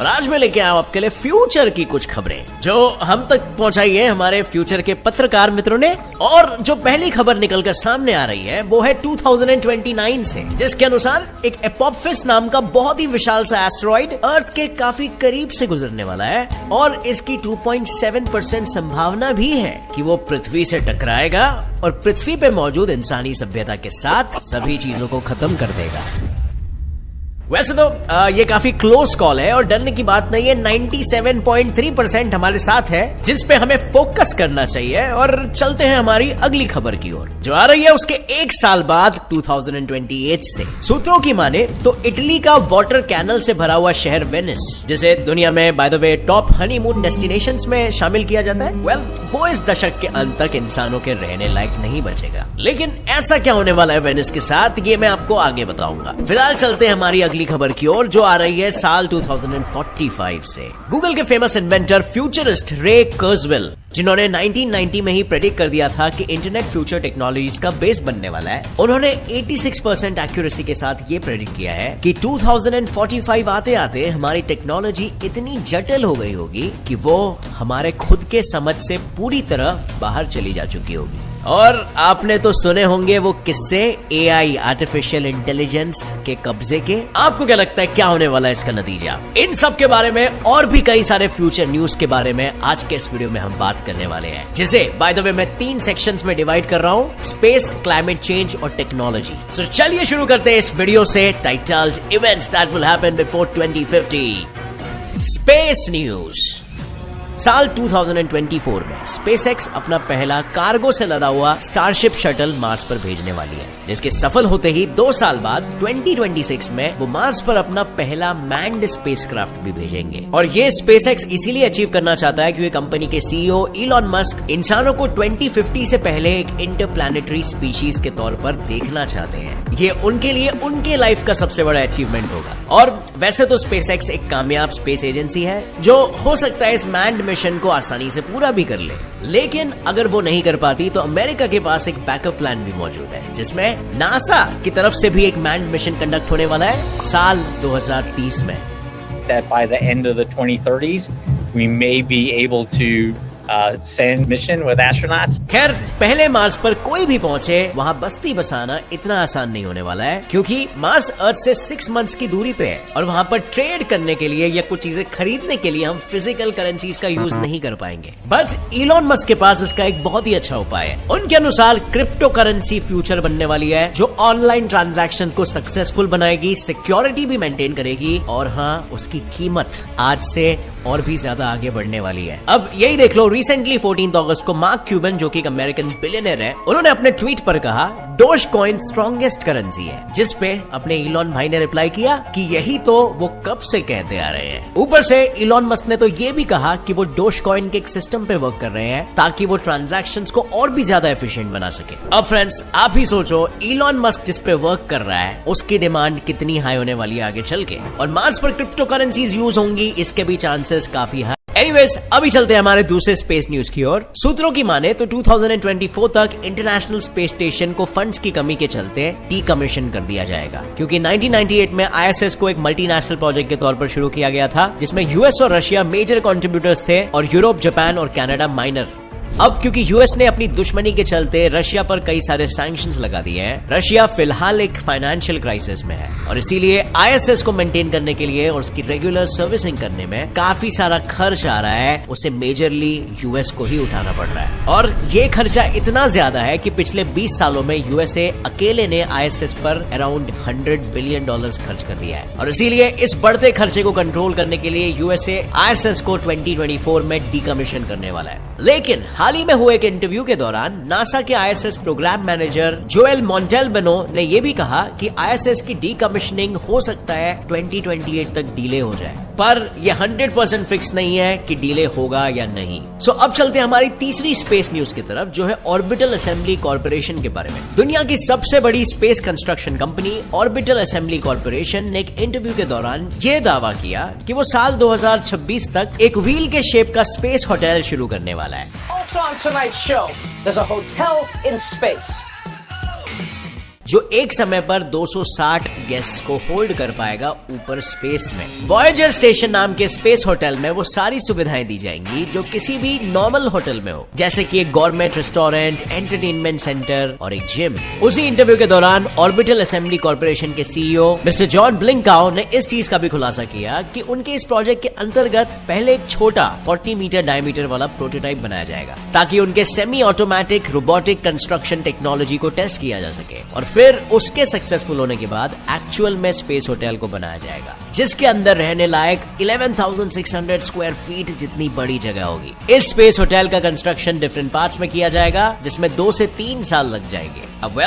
और आज मैं लेके आया हूं आपके लिए फ्यूचर की कुछ खबरें जो हम तक पहुंचाई है हमारे फ्यूचर के पत्रकार मित्रों ने। और जो पहली खबर निकलकर सामने आ रही है वो है 2029 से, जिसके अनुसार एक एपोप्सिस नाम का बहुत ही विशाल सा एस्टेरॉइड अर्थ के काफी करीब से गुजरने वाला है और इसकी 2.7% संभावना भी है कि वो पृथ्वी से टकराएगा और पृथ्वी पे मौजूद इंसानी सभ्यता के साथ सभी चीजों को खत्म कर देगा। वैसे तो ये काफी क्लोज कॉल है और डरने की बात नहीं है। 97.3% हमारे साथ है जिस पे हमें फोकस करना चाहिए। और चलते हैं हमारी अगली खबर की ओर जो आ रही है उसके एक साल बाद 2028 से। सूत्रों की माने तो इटली का वाटर कैनल से भरा हुआ शहर वेनिस, जिसे दुनिया में by the way top honeymoon destinations में शामिल किया जाता है, वो इस दशक के अंत तक इंसानों के रहने लायक नहीं बचेगा। लेकिन ऐसा क्या होने वाला है वेनिस के साथ, ये मैं आपको आगे बताऊंगा। फिलहाल चलते हैं हमारी अगली खबर की ओर जो आ रही है साल 2045 से। गूगल के फेमस इन्वेंटर फ्यूचरिस्ट रे कुrzweil, जिन्होंने 1990 में ही प्रेडिक्ट कर दिया था कि इंटरनेट फ्यूचर टेक्नोलॉजीज का बेस बनने वाला है, उन्होंने 86% एक्यूरेसी के साथ ये प्रेडिक्ट किया है कि 2045 आते आते हमारी टेक्नोलॉजी इतनी जटिल हो गई होगी कि वो हमारे खुद के समझ से पूरी तरह बाहर चली जा चुकी होगी। और आपने तो सुने होंगे वो किस्से AI आर्टिफिशियल इंटेलिजेंस के कब्जे के। आपको क्या लगता है क्या होने वाला है इसका नतीजा? इन सब के बारे में और भी कई सारे फ्यूचर न्यूज के बारे में आज के इस वीडियो में हम बात करने वाले हैं, जिसे बाय द वे मैं 3 सेक्शंस में डिवाइड कर रहा हूँ: स्पेस, क्लाइमेट चेंज और टेक्नोलॉजी। तो चलिए शुरू करते हैं इस वीडियो से, titled events that will happen before 2050। Space news. साल 2024 में स्पेसएक्स अपना पहला कार्गो से लदा हुआ स्टारशिप शटल मार्स पर भेजने वाली है, जिसके सफल होते ही 2 साल बाद 2026 में वो मार्स पर अपना पहला मैन्ड स्पेसक्राफ्ट भी भेजेंगे। और ये स्पेसएक्स इसीलिए अचीव करना चाहता है क्योंकि कंपनी के CEO इलॉन मस्क इंसानों को 2050 से पहले एक इंटरप्लैनेटरी स्पीशीज के तौर पर देखना चाहते हैं। ये उनके लिए उनके लाइफ का सबसे बड़ा अचीवमेंट होगा। और वैसे तो स्पेसएक्स एक कामयाब स्पेस एजेंसी है जो हो सकता है इस मैन्ड मिशन को आसानी से पूरा भी कर ले, लेकिन अगर वो नहीं कर पाती तो अमेरिका के पास एक बैकअप प्लान भी मौजूद है, जिसमें नासा की तरफ से भी एक मैन्ड मिशन कंडक्ट होने वाला है साल 2030 में। That by the end of the 2030s, we may be able to send mission with astronauts. खैर, पहले मार्स पर कोई भी पहुंचे वहां बस्ती बसाना इतना आसान नहीं होने वाला है, क्योंकि मार्स अर्थ से 6 मंथ्स की दूरी पे है और वहां पर ट्रेड करने के लिए या कुछ चीजें खरीदने के लिए हम फिजिकल करेंसीज का यूज नहीं कर पाएंगे। बट इलॉन मस्क के पास इसका एक बहुत ही अच्छा उपाय है। उनके अनुसार क्रिप्टो करेंसी फ्यूचर बनने वाली है जो ऑनलाइन ट्रांजैक्शन को सक्सेसफुल बनाएगी, सिक्योरिटी भी मेंटेन करेगी और हाँ, उसकी कीमत आज से और भी ज्यादा आगे बढ़ने वाली है। अब यही देख लो, रिसेंटली 14 अगस्त को मार्क क्यूबन, जो कि एक अमेरिकन बिलियनर है, उन्होंने अपने ट्वीट पर कहा डोज कॉइन स्ट्रॉन्गेस्ट करेंसी है, जिस पे अपने इलॉन भाई ने रिप्लाई किया कि यही तो वो कब से कहते आ रहे हैं। ऊपर से इलॉन मस्क ने तो ये भी कहा कि वो डोज कॉइन के एक सिस्टम पे वर्क कर रहे हैं ताकि वो ट्रांजैक्शंस को और भी ज्यादा एफिशिएंट बना सके। अब फ्रेंड्स, आप ही सोचो, इलॉन मस्क जिस पे वर्क कर रहा है उसकी डिमांड कितनी हाई होने वाली है आगे चल के, और मार्स पर क्रिप्टो करेंसीज यूज होंगी, इसके भी चांसेस काफी हाई। एनीवेज, अभी चलते हैं हमारे दूसरे स्पेस न्यूज की ओर। सूत्रों की माने तो 2024 तक इंटरनेशनल स्पेस स्टेशन को फंड्स की कमी के चलते डीकमीशन कर दिया जाएगा, क्योंकि 1998 में ISS को एक मल्टीनेशनल प्रोजेक्ट के तौर पर शुरू किया गया था, जिसमें US और रशिया मेजर कंट्रीब्यूटर्स थे और यूरोप, जापान और कनाडा माइनर। अब क्योंकि यूएस ने अपनी दुश्मनी के चलते रशिया पर कई सारे सैंक्शंस लगा दिए हैं, रशिया फिलहाल एक फाइनेंशियल क्राइसिस में है और इसीलिए ISS को मेंटेन करने के लिए और उसकी रेगुलर सर्विसिंग करने में काफी सारा खर्च आ रहा है, उसे मेजरली यूएस को ही उठाना पड़ रहा है। और ये खर्चा इतना ज्यादा है कि पिछले 20 सालों में यूएसए अकेले ने ISS पर अराउंड $100 बिलियन खर्च कर दिया है और इसीलिए इस बढ़ते खर्चे को कंट्रोल करने के लिए यूएसए ISS को 2024 में डीकमीशन करने वाला है। लेकिन हाल ही में हुए एक इंटरव्यू के दौरान नासा के ISS प्रोग्राम मैनेजर जोएल मोंटेल्बनो ने यह भी कहा कि ISS की डीकमीशनिंग हो सकता है 2028 तक डिले हो जाए, पर यह 100% फिक्स नहीं है कि डिले होगा या नहीं। सो अब चलते हैं हमारी तीसरी स्पेस न्यूज की तरफ, जो है ऑर्बिटल असेंबली कॉर्पोरेशन के बारे में। दुनिया की सबसे बड़ी space construction company orbital assembly corporation ने एक इंटरव्यू के दौरान यह दावा किया कि वो साल 2026 तक एक व्हील के शेप का स्पेस होटल शुरू करने वाला है। Also on tonight's show, there's a hotel in space. जो एक समय पर 260 गेस्ट को होल्ड कर पाएगा ऊपर स्पेस में। वॉयेजर स्टेशन नाम के स्पेस होटल में वो सारी सुविधाएं दी जाएंगी जो किसी भी नॉर्मल होटल में हो, जैसे कि एक गवर्नमेंट रेस्टोरेंट, एंटरटेनमेंट सेंटर और एक जिम। उसी इंटरव्यू के दौरान ऑर्बिटल असेंबली कॉर्पोरेशन के सीईओ मिस्टर जॉन ब्लिंकाउ ने इस चीज का भी खुलासा किया कि उनके इस प्रोजेक्ट के अंतर्गत पहले एक छोटा 40 मीटर डायमीटर वाला प्रोटोटाइप बनाया जाएगा ताकि उनके semi automatic robotic construction technology को टेस्ट किया जा सके और फिर उसके सक्सेसफुल होने के बाद एक्चुअल में स्पेस होटल को बनाया जाएगा, जिसके अंदर रहने लायक 11,600 स्क्वायर फीट जितनी बड़ी जगह होगी। इस स्पेस होटल का कंस्ट्रक्शन डिफरेंट पार्ट्स में किया जाएगा, जिसमें 2 से 3 साल लग जाएंगे। अब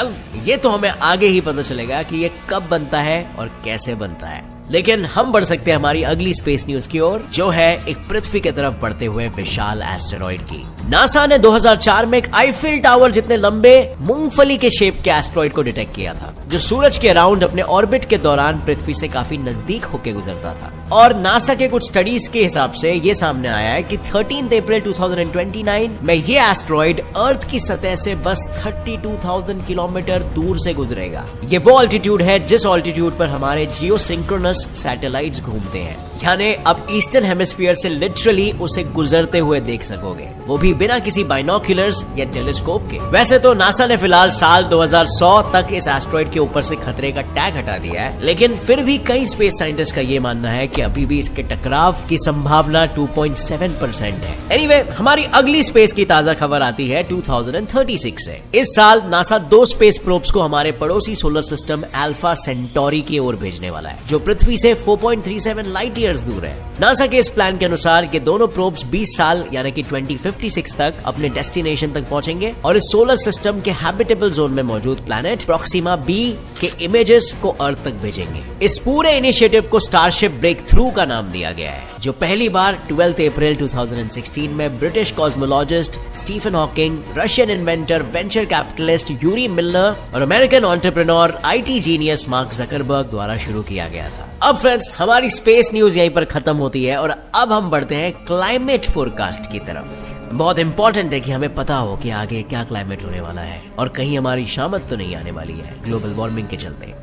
ये तो हमें आगे ही पता चलेगा कि ये कब बनता है और कैसे बनता है। लेकिन हम बढ़ सकते हैं हमारी अगली स्पेस न्यूज की ओर, जो है एक पृथ्वी की तरफ बढ़ते हुए विशाल एस्टेरॉइड की। नासा ने 2004 में एक आईफिल टावर जितने लंबे मूंगफली के शेप के एस्टेरॉइड को डिटेक्ट किया था, जो सूरज के अराउंड अपने ऑर्बिट के दौरान पृथ्वी से काफी नजदीक होकर गुजरता था। और नासा के कुछ स्टडीज के हिसाब से ये सामने आया है कि 13 अप्रैल 2029 में ये एस्टेरॉइड अर्थ की सतह से बस 32,000 किलोमीटर दूर से गुजरेगा। ये वो ऑल्टीट्यूड है जिस ऑल्टीट्यूड पर हमारे जियोसिंक्रोनस सैटेलाइट्स घूमते हैं, यानी अब ईस्टर्न हेमिस्फीयर से लिटरली उसे गुजरते हुए देख सकोगे, वो भी बिना किसी बाइनोक्यूलर्स या टेलीस्कोप के। वैसे तो नासा ने फिलहाल साल 2100 तक इस एस्टेरॉइड के ऊपर से खतरे का टैग हटा दिया है, लेकिन फिर भी कई स्पेस साइंटिस्ट का ये मानना है कि अभी भी इसके टकराव की संभावना 2.7% है। एनीवे, हमारी अगली स्पेस की ताजा खबर आती है 2036 से। इस साल नासा 2 स्पेस प्रोब्स को हमारे पड़ोसी सोलर सिस्टम अल्फा सेंटोरी की ओर भेजने वाला है, जो पृथ्वी से 4.37 लाइट ईयर्स दूर है। नासा के इस प्लान के अनुसार ये दोनों प्रोब्स 20 साल यानी कि 2056 तक अपने डेस्टिनेशन तक पहुंचेंगे और इस सोलर सिस्टम के हैबिटेबल जोन में मौजूद प्लैनेट प्रोक्सिमा बी के इमेजेस को अर्थ तक भेजेंगे। इस पूरे इनिशिएटिव को स्टारशिप ब्रेक थ्रू का नाम दिया गया है, जो पहली बार 12 अप्रैल 2016 में British cosmologist Stephen Hawking, Russian inventor, venture capitalist Yuri Miller और American entrepreneur IT genius Mark Zuckerberg द्वारा शुरू किया गया था। अब फ्रेंड्स, हमारी स्पेस न्यूज यहीं पर खत्म होती है और अब हम बढ़ते हैं क्लाइमेट फोरकास्ट की तरफ। बहुत इंपॉर्टेंट है कि हमें पता हो कि आगे क्या क्लाइमेट होने वाला है और कहीं हमारी शामत तो नहीं आने वाली है ग्लोबल वार्मिंग के चलते।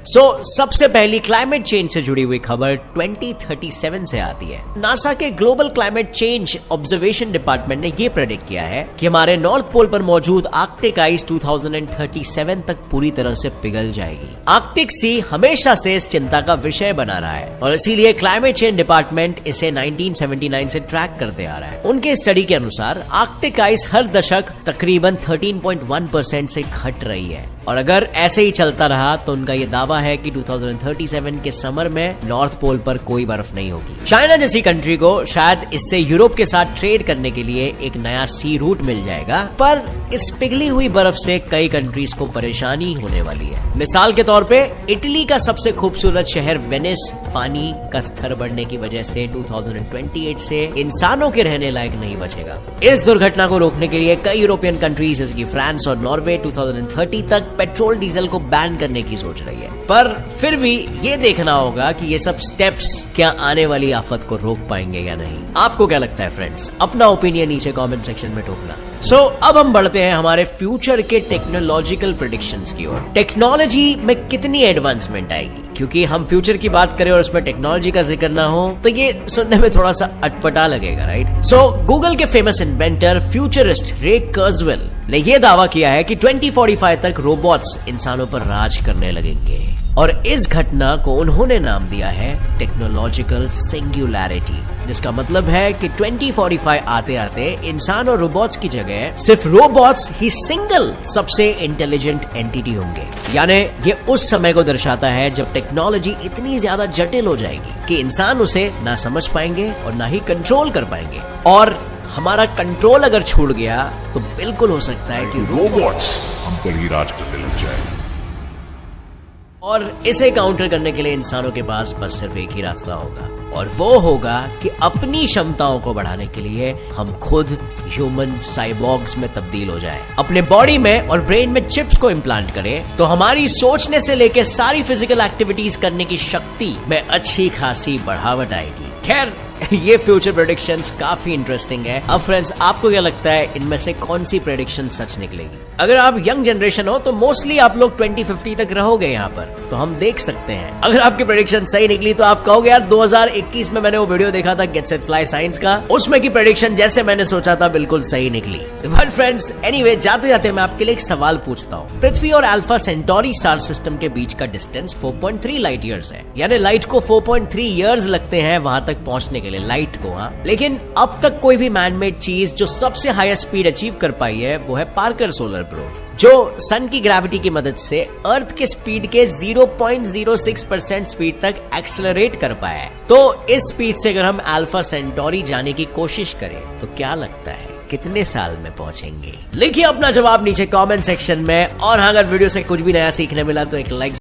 सबसे पहली क्लाइमेट चेंज से जुड़ी हुई खबर 2037 से आती है। नासा के global climate change observation department ने यह प्रेडिक्ट किया है कि हमारे नॉर्थ पोल पर मौजूद आर्कटिक आइस 2037 तक पूरी तरह से पिघल जाएगी। आर्कटिक सी हमेशा से इस चिंता का विषय बना रहा है और इसीलिए क्लाइमेट चेंज डिपार्टमेंट इसे 1979 से ट्रैक करते आ रहा है। उनके स्टडी के अनुसार आर्कटिक आइस हर दशक तकरीबन 13.1% से घट रही है और अगर ऐसे ही चलता रहा तो उनका ये दावा है कि 2037 के समर में नॉर्थ पोल पर कोई बर्फ नहीं होगी। चाइना जैसी कंट्री को शायद इससे यूरोप के साथ ट्रेड करने के लिए एक नया सी रूट मिल जाएगा, पर इस पिघली हुई बर्फ से कई कंट्रीज को परेशानी होने वाली है। मिसाल के तौर पे इटली का सबसे खूबसूरत शहर वेनिस पानी का स्तर बढ़ने की वजह से 2028 से इंसानों के रहने लायक नहीं बचेगा। इस दुर्घटना को रोकने के लिए कई यूरोपियन कंट्रीज जैसे कि फ्रांस और नॉर्वे 2030 तक पेट्रोल डीजल को बैन करने की सोच रही है, पर फिर भी ये देखना होगा कि ये सब स्टेप्स क्या आने वाली आफत को रोक पाएंगे या नहीं। आपको क्या लगता है फ्रेंड्स? अपना ओपिनियन नीचे कमेंट सेक्शन में ठोकना। अब हम बढ़ते हैं हमारे फ्यूचर के टेक्नोलॉजिकल प्रेडिक्शंस की ओर। टेक्नोलॉजी में कितनी एडवांसमेंट आएगी, क्योंकि हम फ्यूचर की बात करें और उसमें टेक्नोलॉजी का जिक्र ना हो तो ये सुनने में थोड़ा सा अटपटा लगेगा, राइट? गूगल के फेमस इन्वेंटर फ्यूचरिस्ट रे कर्जवेल ने यह दावा किया है कि 2045 तक रोबोट्स इंसानों पर राज करने लगेंगे और इस घटना को उन्होंने नाम दिया है टेक्नोलॉजिकल सिंगुलैरिटी, जिसका मतलब है कि 2045 आते आते इंसान और रोबोट्स की जगह सिर्फ रोबोट्स ही सिंगल सबसे इंटेलिजेंट एंटिटी होंगे। यानी ये उस समय को दर्शाता है जब टेक्नोलॉजी इतनी ज्यादा जटिल हो जाएगी कि इंसान उसे ना समझ पाएंगे और ना ही कंट्रोल कर पाएंगे, और हमारा कंट्रोल अगर छूट गया तो बिल्कुल हो सकता है कि रोबोट्स हम पर ही राज करने लग जाए। और इसे काउंटर करने के लिए इंसानों के पास बस सिर्फ एक ही रास्ता होगा, और वो होगा कि अपनी क्षमताओं को बढ़ाने के लिए हम खुद ह्यूमन साइबॉर्ग्स में तब्दील हो जाएं, अपने बॉडी में और ब्रेन में चिप्स को इम्प्लांट करें, तो हमारी सोचने से लेकर सारी फिजिकल एक्टिविटीज करने की शक्ति में अच्छी खासी बढ़ावट आएगी। खैर, ये फ्यूचर प्रेडिक्शंस काफी इंटरेस्टिंग है। अब फ्रेंड्स, आपको क्या लगता है इनमें से कौन सी प्रेडिक्शन सच निकलेगी? अगर आप यंग जनरेशन हो तो मोस्टली आप लोग 2050 तक रहोगे यहाँ पर, तो हम देख सकते हैं। अगर आपकी प्रेडिक्शन सही निकली तो आप कहोगे यार 2021 में मैंने वो वीडियो देखा था गेट सेट फ्लाई साइंस का, उसमें की प्रेडिक्शन जैसे मैंने सोचा था बिल्कुल सही निकली। बट फ्रेंड्स, एनीवे, जाते जाते मैं आपके लिए एक सवाल पूछता हूँ। पृथ्वी और अल्फा सेंटोरी स्टार सिस्टम के बीच का डिस्टेंस 4.3 लाइट ईयर्स है, यानी लाइट को 4.3 ईयर्स लगते हैं वहां तक पहुंचने के लिए, लाइट को। हाँ, लेकिन अब तक कोई भी मैनमेड चीज जो सबसे हाईएस्ट स्पीड अचीव कर पाई है वो है पार्कर सोलर प्रोब, जो सन की ग्रेविटी की मदद से अर्थ के स्पीड के 0.06% स्पीड तक एक्सेलरेट कर पाया है। तो इस स्पीड से अगर हम अल्फा सेंटोरी जाने की कोशिश करें तो क्या लगता है कितने साल में पहुंचेंगे? लिखिए अपना जवाब नीचे कमेंट सेक्शन में। और हाँ, अगर वीडियो से कुछ भी नया सीखने मिला तो एक लाइक